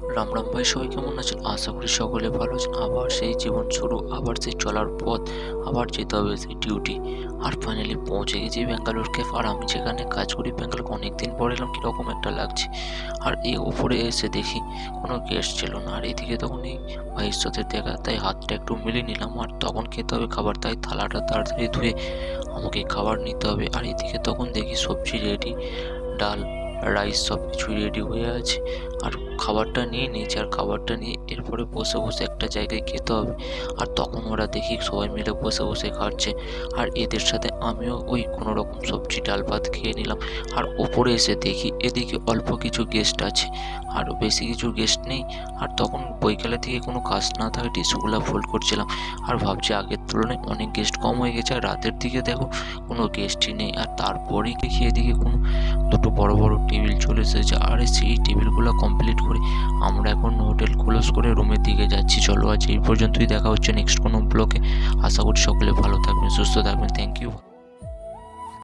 রাম রাম ভাই, সবাই কেমন আছেন? আশা করি সকলে ভালো আছেন। আবার সেই জীবন শুরু, আবার সেই চলার পথ, আবার যেতে হবে সেই ডিউটি। আর ফাইনালি পৌঁছে গেছি ব্যাঙ্গালোরকে। আর আমি যেখানে কাজ করি ব্যাঙ্গালোর, অনেকদিন পরে এলাম, কীরকম একটা লাগছে। আর এই ওপরে এসে দেখি কোনো গেস্ট ছিল না। আর এদিকে তখন এই ভাইয়ের সাথে দেখা, তাই হাতটা একটু মিলিয়ে নিলাম। আর তখন খেতে হবে খাবার, তাই থালাটা তাড়াতাড়ি ধুয়ে আমাকে খাবার নিতে হবে। আর এদিকে তখন দেখি সবজি রেডি, ডাল, রাইস সব কিছুই রেডি হয়ে আছে। আর খাবারটা নিয়ে নিয়েছি, আর খাবারটা নিয়ে এরপরে বসে বসে একটা জায়গায় খেতে হবে। আর তখন ওরা দেখি সবাই মিলে বসে বসে খাচ্ছে। আর এদের সাথে আমিও ওই কোনো রকম সবজি ডাল ভাত খেয়ে নিলাম। আর ওপরে এসে দেখি এদিকে অল্প কিছু গেস্ট আছে, আর বেশি কিছু গেস্ট নেই। আর তখন বৈকালের থেকে কোনো কাজ না থাকে টিস্যুগুলো ফোল্ড করছিলাম। আর ভাবছি আগের তুলনায় অনেক গেস্ট কম হয়ে গেছে। আর রাতের দিকে দেখো কোনো গেস্টই নেই। আর তারপরেই দেখি এদিকে কোনো দুটো বড় বড় টেবিল চলে এসেছে। আর সেই টেবিলগুলো কমপ্লিট করে আমরা এখন হোটেল ক্লোজ করে রুমের দিকে যাচ্ছি। চলো আজ এই পর্যন্তই, দেখা হচ্ছে নেক্সট কোনো ব্লগে। আশা করি সকলে ভালো থাকবেন, সুস্থ থাকবেন। Thank you.